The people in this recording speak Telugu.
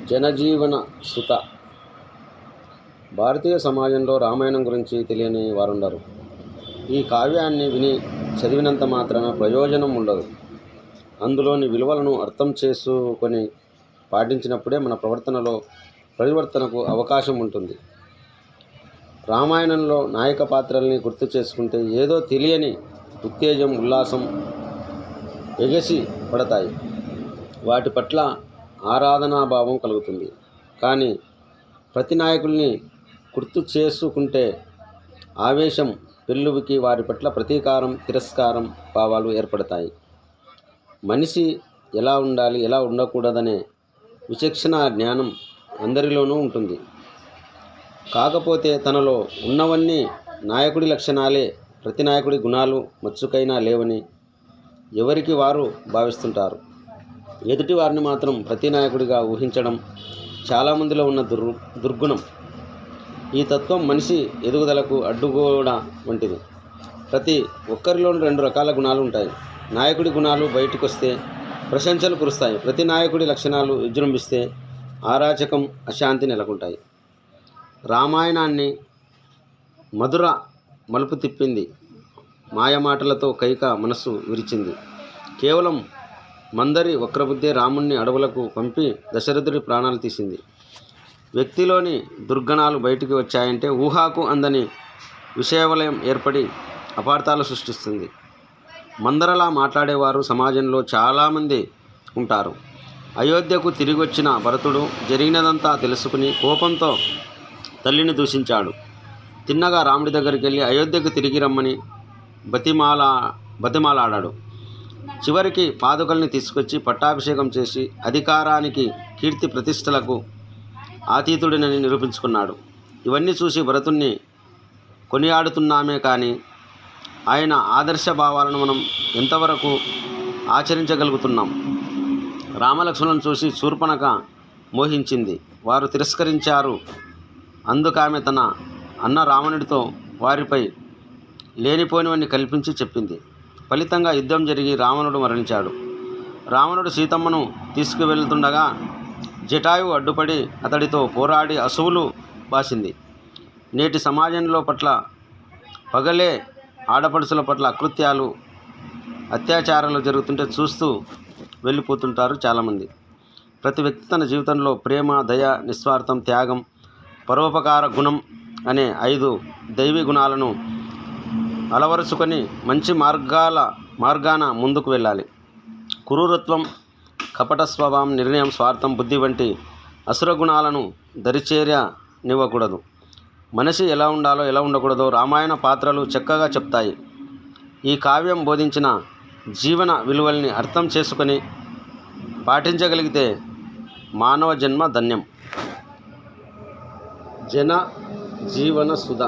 జనజీవన సుత. భారతీయ సమాజంలో రామాయణం గురించి తెలియని వారుండరు. ఈ కావ్యాన్ని విని చదివినంత మాత్రాన ప్రయోజనం ఉండదు. అందులోని విలువలను అర్థం చేసుకొని పాటించినప్పుడే మన ప్రవర్తనలో పరివర్తనకు అవకాశం ఉంటుంది. రామాయణంలో నాయక పాత్రల్ని గుర్తు చేసుకుంటే ఏదో తెలియని ఉత్తేజం, ఉల్లాసం ఎగసి పడతాయి. వాటి పట్ల ఆరాధనాభావం కలుగుతుంది. కానీ ప్రతి నాయకుల్ని గుర్తు చేసుకుంటే ఆవేశం పెళ్ళువికి వారి పట్ల ప్రతీకారం, తిరస్కారం భావాలు ఏర్పడతాయి. మనిషి ఎలా ఉండాలి, ఎలా ఉండకూడదనే విచక్షణ జ్ఞానం అందరిలోనూ ఉంటుంది. కాకపోతే తనలో ఉన్నవన్నీ నాయకుడి లక్షణాలే, ప్రతి నాయకుడి గుణాలు మచ్చుకైనా లేవని ఎవరికి వారు భావిస్తుంటారు. ఎదుటి వారిని మాత్రం ప్రతి నాయకుడిగా ఊహించడం చాలామందిలో ఉన్న దుర్గుణం. ఈ తత్వం మనిషి ఎదుగుదలకు అడ్డుగోడ వంటిది. ప్రతి ఒక్కరిలోనూ 2 రకాల గుణాలు ఉంటాయి. నాయకుడి గుణాలు బయటకు వస్తే ప్రశంసలు కురుస్తాయి. ప్రతి నాయకుడి లక్షణాలు విజృంభిస్తే అరాచకం, అశాంతి నెలకొంటాయి. రామాయణాన్ని మధుర మలుపు తిప్పింది. మాయమాటలతో కైక మనసు విరిచింది. కేవలం మందరి వక్రబుద్ధే రాముణ్ణి అడవులకు పంపి దశరథుడి ప్రాణాలు తీసింది. వ్యక్తిలోని దుర్గుణాలు బయటికి వచ్చాయంటే ఊహాకు అందని విషయవలయం ఏర్పడి అపార్థాలు సృష్టిస్తుంది. మందరలా మాట్లాడేవారు సమాజంలో చాలామంది ఉంటారు. అయోధ్యకు తిరిగి వచ్చిన భరతుడు జరిగినదంతా తెలుసుకుని కోపంతో తల్లిని దూషించాడు. తిన్నగా రాముడి దగ్గరికి వెళ్ళి అయోధ్యకు తిరిగి రమ్మని బతిమాలాడాడు. చివరికి పాదుకల్ని తీసుకొచ్చి పట్టాభిషేకం చేసి అధికారానికి, కీర్తి ప్రతిష్టలకు అతీతుడినని నిరూపించుకున్నాడు. ఇవన్నీ చూసి భరతుణ్ణి కొనియాడుతున్నామే కానీ ఆయన ఆదర్శ భావాలను మనం ఎంతవరకు ఆచరించగలుగుతున్నాం? రామలక్ష్మణులను చూసి శూర్పణఖ మోహించింది. వారు తిరస్కరించారు. అందుకామె తన అన్న రావణుడితో వారిపై లేనిపోనివన్నీ కల్పించి చెప్పింది. ఫలితంగా యుద్ధం జరిగి రావణుడు మరణించాడు. రావణుడు సీతమ్మను తీసుకువెళ్తుండగా జటాయువు అడ్డుపడి అతడితో పోరాడి అసువులు బాసింది. నేటి సమాజంలో పట్ల పగలే ఆడపడుచుల పట్ల అకృత్యాలు, అత్యాచారాలు జరుగుతుంటే చూస్తూ వెళ్ళిపోతుంటారు చాలామంది. ప్రతి వ్యక్తి తన జీవితంలో ప్రేమ, దయ, నిస్వార్థం, త్యాగం, పరోపకార గుణం అనే 5 దైవీ గుణాలను అలవరుచుకొని మంచి మార్గాన ముందుకు వెళ్ళాలి. క్రూరత్వం, కపట స్వభావం, నిర్ణయం, స్వార్థం, బుద్ధి వంటి అసుర గుణాలను దరిచేరనివ్వకూడదు. మనిషి ఎలా ఉండాలో, ఎలా ఉండకూడదో రామాయణ పాత్రలు చక్కగా చెప్తాయి. ఈ కావ్యం బోధించిన జీవన విలువల్ని అర్థం చేసుకొని పాటించగలిగితే మానవ జన్మ ధన్యం. జన జీవన సుధ.